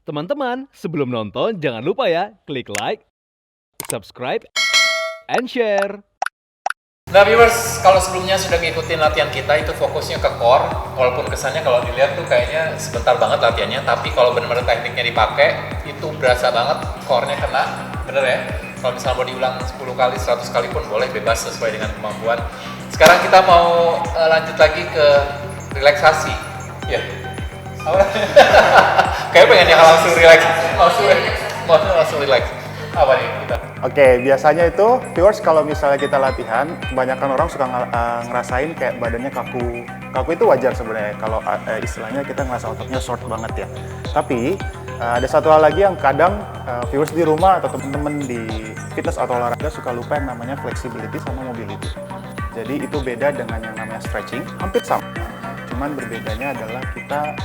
Teman-teman, sebelum nonton jangan lupa ya, klik like, subscribe, and share. Nah viewers, kalau sebelumnya sudah ngikutin latihan kita itu fokusnya ke core, walaupun kesannya kalau dilihat tuh kayaknya sebentar banget latihannya, tapi kalau benar-benar tekniknya dipakai itu berasa banget core-nya kena, bener ya? Kalau misalnya mau diulang 10 kali, 100 kali pun boleh, bebas sesuai dengan kemampuan. Sekarang kita mau lanjut lagi ke relaksasi, ya. Kayak pengen yang langsung relax, langsung relax. Apa nih kita? Oke, biasanya itu viewers kalau misalnya kita latihan, kebanyakan orang suka ngerasain kayak badannya kaku. Kaku itu wajar sebenarnya kalau istilahnya kita ngerasa ototnya short banget ya. Tapi ada satu hal lagi yang kadang viewers di rumah atau teman-teman di fitness atau olahraga suka lupa yang namanya flexibility sama mobility. Jadi itu beda dengan yang namanya stretching, hampir sama. Cuman berbedanya adalah kita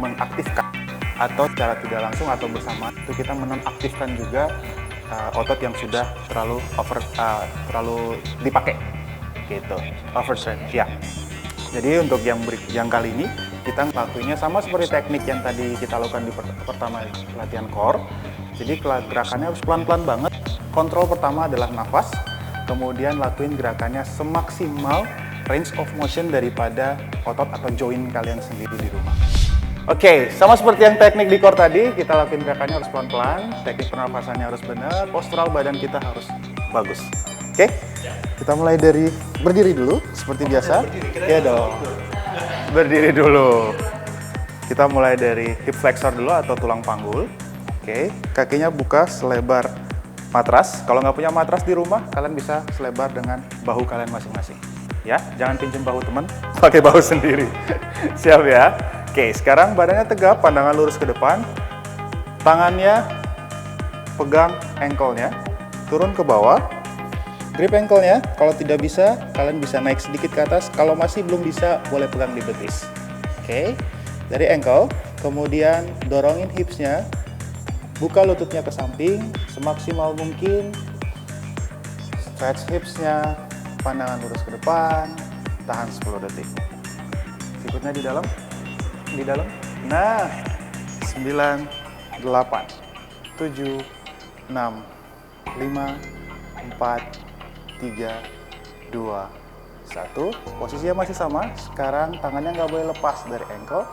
mengaktifkan atau secara tidak langsung atau bersama itu kita menonaktifkan juga otot yang sudah terlalu dipakai gitu, overstretch ya. Jadi untuk yang kali ini kita ngelakuinnya sama seperti teknik yang tadi kita lakukan di pertama latihan core. Jadi gerakannya harus pelan-pelan banget. Kontrol pertama adalah nafas, kemudian lakuin gerakannya semaksimal range of motion daripada otot atau joint kalian sendiri di rumah. Oke, sama seperti yang teknik di core tadi, kita lakuin gerakannya harus pelan-pelan, teknik pernapasannya harus benar, postural badan kita harus bagus. Oke, kita mulai dari berdiri dulu, seperti biasa. Iya dong, berdiri dulu. Kita mulai dari hip flexor dulu atau tulang panggul. Oke, kakinya buka selebar matras. Kalau nggak punya matras di rumah, kalian bisa selebar dengan bahu kalian masing-masing. Ya, jangan pinjam bahu teman, pakai bahu sendiri. Siap ya? Oke, sekarang badannya tegap, pandangan lurus ke depan. Tangannya pegang ankle-nya, turun ke bawah. Grip ankle-nya, kalau tidak bisa, kalian bisa naik sedikit ke atas. Kalau masih belum bisa, boleh pegang di betis. Oke, dari ankle, kemudian dorongin hips-nya, buka lututnya ke samping, semaksimal mungkin. Stretch hips-nya, pandangan lurus ke depan, tahan 10 detik. Sikutnya di dalam. Nah, 9, 8, 7, 6, 5, 4, 3, 2, 1. Posisinya masih sama. Sekarang tangannya nggak boleh lepas dari ankle.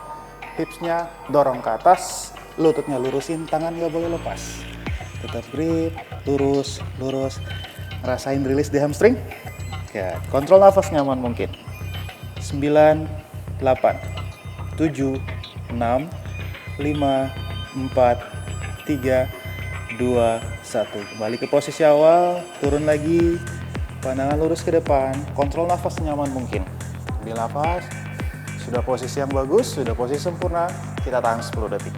Hipsnya dorong ke atas, lututnya lurusin, tangan nggak boleh lepas. Tetap grip, lurus. Rasain rilis di hamstring. Ya, kontrol nafas nyaman mungkin. 9, 8, 7, 6, 5, 4, 3, 2, 1. Kembali ke posisi awal, turun lagi, pandangan lurus ke depan, kontrol nafas nyaman mungkin. Ambil nafas, sudah posisi yang bagus, sudah posisi sempurna, kita tahan 10 detik.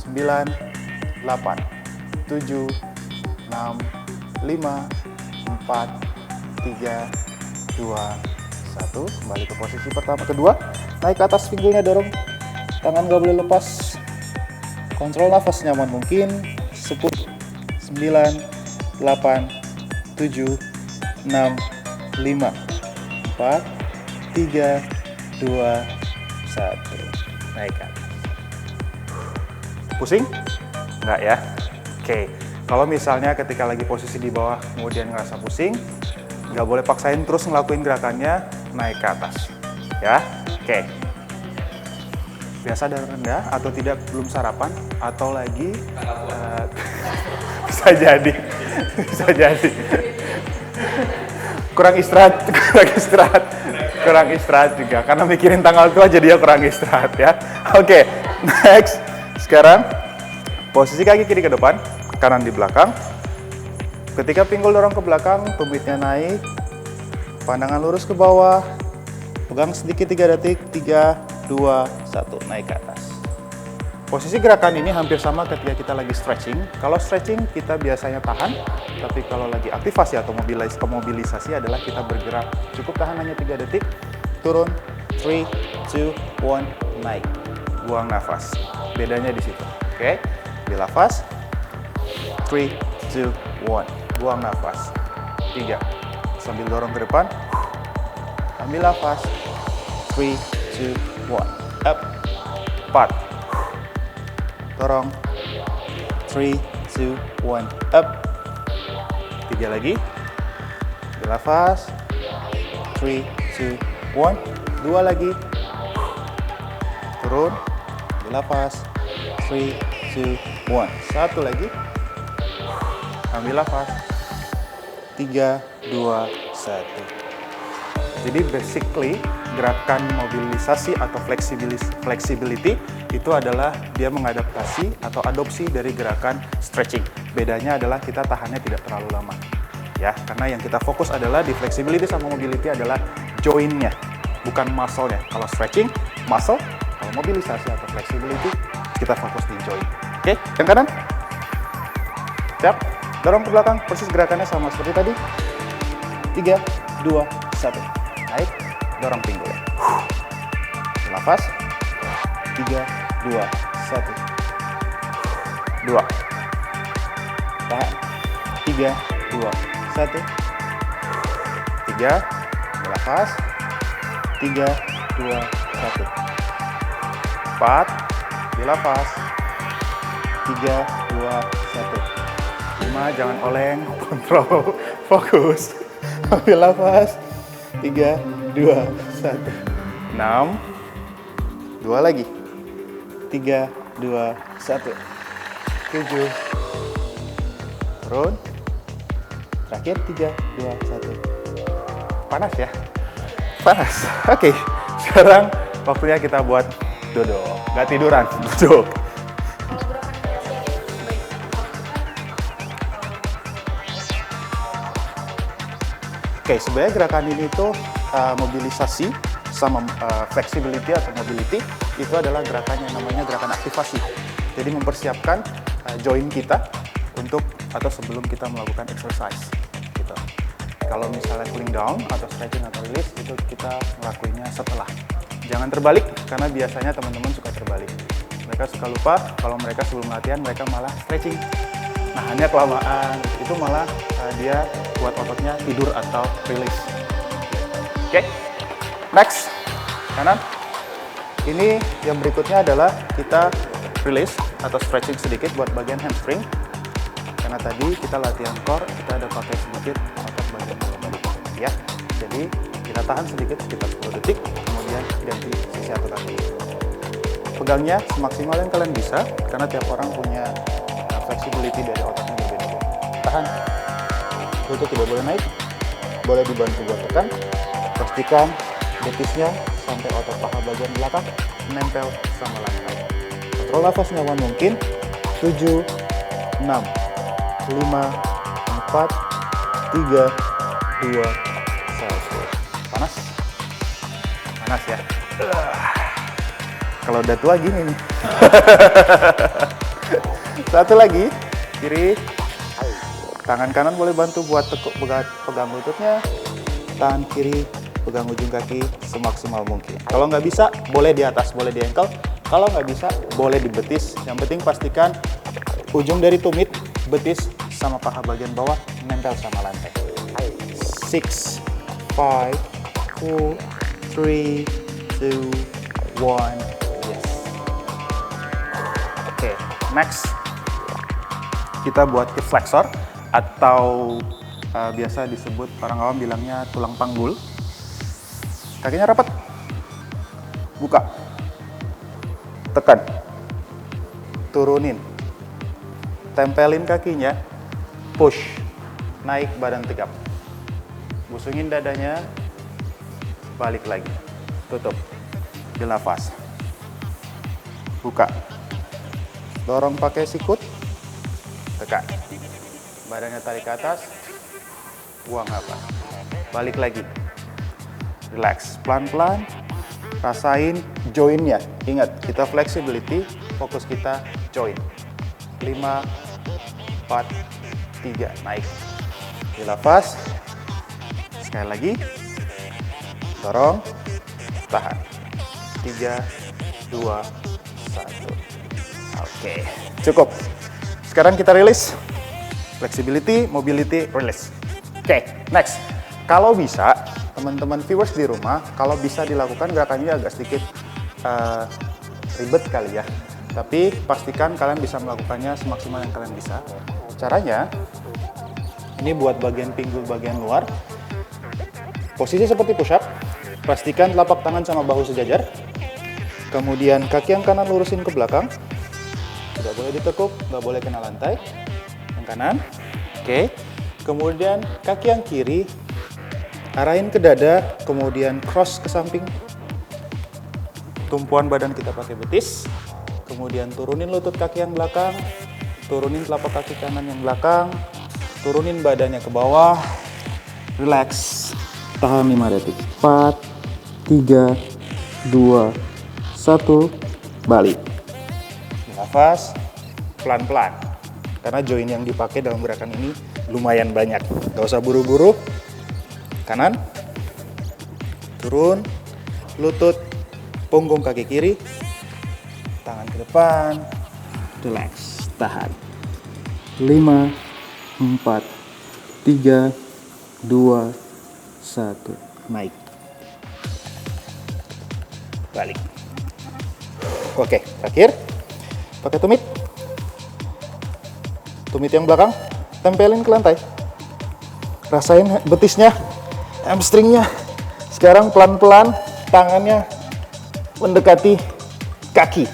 9, 8, 7, 6, 5, 4, 3, 2, 1. Kembali ke posisi kedua. Naik ke atas pinggulnya, dorong. Tangan nggak boleh lepas. Kontrol nafas nyaman mungkin. 10, 9, 8, 7, 6, 5, 4, 3, 2, 1. Naik ke atas. Pusing? Nggak ya? Oke. Kalau misalnya ketika lagi posisi di bawah kemudian ngerasa pusing, nggak boleh paksain terus ngelakuin gerakannya naik ke atas. Ya, oke. Biasa darah rendah atau tidak belum sarapan atau lagi bisa jadi kurang istirahat juga karena mikirin tanggal tua jadi ya kurang istirahat ya. Oke, next. Sekarang posisi kaki kiri ke depan, kanan di belakang. Ketika pinggul dorong ke belakang, tumitnya naik, pandangan lurus ke bawah, pegang sedikit 3 detik, 3, 2, 1, naik ke atas. Posisi gerakan ini hampir sama ketika kita lagi stretching. Kalau stretching kita biasanya tahan, tapi kalau lagi aktivasi atau mobilisasi adalah kita bergerak. Cukup tahan hanya 3 detik, turun, 3, 2, 1, naik. Buang nafas. Bedanya di situ. Oke, ambil nafas. 3, 2, 1. Buang nafas. 3. Sambil dorong ke depan. Ambil nafas. 3, 2, 1. Up. 4. Dorong. 3, 2, 1, up. 3 lagi. Dilafaz. 3, 2, 1. 2 lagi. Turun. Dilafaz. 3, 2, 1. 1 lagi. Ambil nafas. 3, 2, 1. Jadi basically gerakan mobilisasi atau flexibility itu adalah dia mengadaptasi atau adopsi dari gerakan stretching. Bedanya adalah kita tahannya tidak terlalu lama. Ya, karena yang kita fokus adalah di flexibility sama mobility adalah joint-nya, bukan muscle-nya. Kalau stretching, muscle. Kalau mobilisasi atau flexibility, kita fokus di joint. Oke, yang kanan. Siap. Dorong ke belakang, persis gerakannya sama seperti tadi. 3, 2, 1. Naik, dorong pinggulnya. Nafas. 3, 2, 1. 2. Tahan. 3, 2, 1. 3. Nafas. 3, 2, 1. 4. Dilafaz. 3, 2, 1. 5, jangan oleng, kontrol, fokus. Ambil nafas. 3, 2, 1. 6. 2 lagi. 3, 2, 1. 7. Turun. Terakhir 3, 2, 1. Panas ya? Panas. Oke. Sekarang waktunya kita buat duduk. Nggak tiduran, duduk. Oke, sebenarnya gerakan ini tuh mobilisasi sama flexibility atau mobility itu adalah gerakan yang namanya gerakan aktivasi. Jadi mempersiapkan joint kita untuk atau sebelum kita melakukan exercise. Gitu. Kalau misalnya cooling down atau stretching atau release itu kita ngelakuinnya setelah. Jangan terbalik karena biasanya teman-teman suka terbalik. Mereka suka lupa kalau mereka sebelum latihan mereka malah stretching. Nahannya kelamaan, itu malah dia buat ototnya tidur atau release. Oke, next, kanan. Ini yang berikutnya adalah kita release atau stretching sedikit buat bagian hamstring. Karena tadi kita latihan core, kita ada pakai sedikit otot bagian bawah. Ya, jadi kita tahan sedikit sekitar 10 detik, kemudian ganti sisi atau kaki. Pegangnya semaksimal yang kalian bisa, karena tiap orang punya flexibility dari ototnya berbeda. Tahan. Lutut tidak boleh naik. Boleh dibantu buat tekan. Pastikan betisnya sampai otot paha bagian belakang menempel sama lantai. Kontrol nafas nyaman mungkin. 7, 6, 5, 4, 3, 2, 1. Panas? Panas ya? Kalau udah tua gini nih. Satu lagi, kiri. Tangan kanan boleh bantu buat pegang lututnya. Tangan kiri pegang ujung kaki semaksimal mungkin. Kalau nggak bisa, boleh di atas, boleh di ankle. Kalau nggak bisa, boleh di betis. Yang penting pastikan ujung dari tumit, betis, sama paha bagian bawah nempel sama lantai. 6, 5, 4, 3, 2, 1. Yes. Oke, next. Kita buat hip flexor atau biasa disebut orang awam bilangnya tulang panggul. Kakinya rapat. Buka. Tekan. Turunin. Tempelin kakinya. Push. Naik badan tegap. Busungin dadanya. Balik lagi. Tutup. Ambil nafas. Buka. Dorong pakai sikut. Tekan. Badannya tarik ke atas. Buang apa? Balik lagi. Relax. Pelan-pelan. Rasain joint-nya. Ingat, kita flexibility, fokus kita joint. 5, 4, 3. Naik. Dilafaz. Sekali lagi. Dorong. Tahan. 3, 2, 1. Oke. Cukup. Sekarang kita release. Flexibility, mobility, release. Oke, next. Kalau bisa, teman-teman viewers di rumah, kalau bisa dilakukan gerakannya agak sedikit ribet kali ya. Tapi pastikan kalian bisa melakukannya semaksimal yang kalian bisa. Caranya, ini buat bagian pinggul bagian luar. Posisi seperti push up. Pastikan telapak tangan sama bahu sejajar. Kemudian kaki yang kanan lurusin ke belakang. Tidak boleh ditekuk, nggak boleh kena lantai. Yang kanan. Oke. Kemudian kaki yang kiri arahin ke dada, kemudian cross ke samping. Tumpuan badan kita pakai betis. Kemudian turunin lutut kaki yang belakang, turunin telapak kaki kanan yang belakang, turunin badannya ke bawah. Relax. Tahan 5 detik. 4, 3, 2, 1. Balik. Nafas pelan-pelan. Karena join yang dipakai dalam gerakan ini lumayan banyak. Gak usah buru-buru. Kanan, turun, lutut, punggung kaki kiri, tangan ke depan, relax, tahan. 5, 4, 3, 2, 1, naik. Balik. Oke, terakhir, pakai tumit. Tumit yang belakang, tempelin ke lantai. Rasain betisnya, hamstringnya. Sekarang pelan-pelan tangannya mendekati kaki.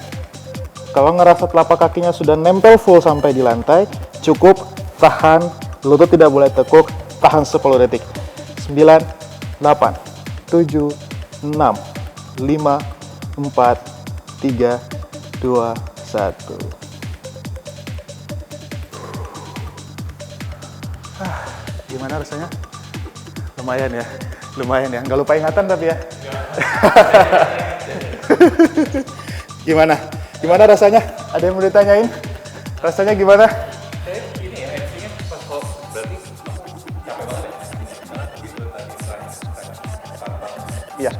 Kalau ngerasa telapak kakinya sudah nempel full sampai di lantai, cukup tahan, lutut tidak boleh tekuk, tahan 10 detik. 9, 8, 7, 6, 5, 4, 3, 2, 1. Gimana rasanya? Lumayan ya, nggak lupa ingatan tapi ya. Gimana rasanya? Ada yang mau ditanyain? Rasanya gimana? Ini ya, MC-nya pas kok berarti capek banget ya? Iya,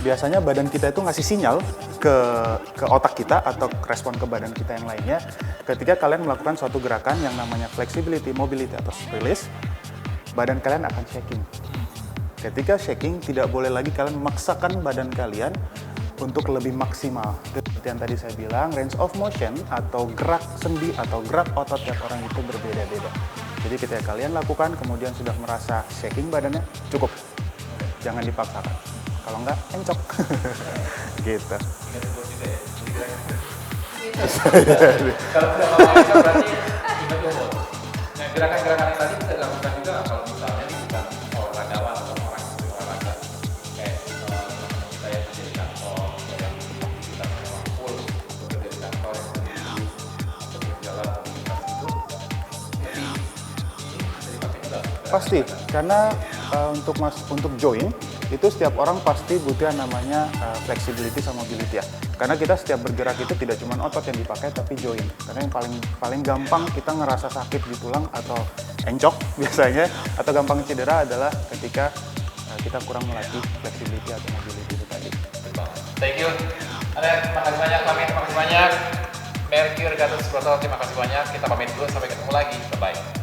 biasanya badan kita itu ngasih sinyal ke otak kita atau respon ke badan kita yang lainnya ketika kalian melakukan suatu gerakan yang namanya flexibility, mobility, atau release, badan kalian akan shaking. Ketika shaking, tidak boleh lagi kalian memaksakan badan kalian untuk lebih maksimal. Seperti yang tadi saya bilang, range of motion atau gerak sendi atau gerak otot tiap orang itu berbeda-beda. Jadi ketika kalian lakukan, kemudian sudah merasa shaking badannya, cukup. Jangan dipaksakan. Kalau enggak, encok. Gitu. Kalau sudah mau berarti ingat umur. Nah, gerakan-gerakan yang tadi bisa dilakukan juga kalau misalnya ini bukan olahragawan atau orang yang olahraga kayak kita yang kerja di kantor, yang kita memang full bekerja di kantor yang sendiri atau berjalan aktivitas itu, jadi ini bisa dipakai juga. Pasti, karena untuk join itu setiap orang pasti butuh yang namanya flexibility sama mobility ya. Karena kita setiap bergerak itu tidak cuma otot yang dipakai tapi join. Karena yang paling gampang kita ngerasa sakit di tulang atau encok biasanya atau gampang cedera adalah ketika kita kurang melatih flexibility atau mobility itu tadi. Thank you. Terima kasih banyak, Pamit. Terima kasih banyak. Mercure Gatot Subroto, terima kasih banyak. Kita pamit dulu, sampai ketemu lagi. Bye-bye.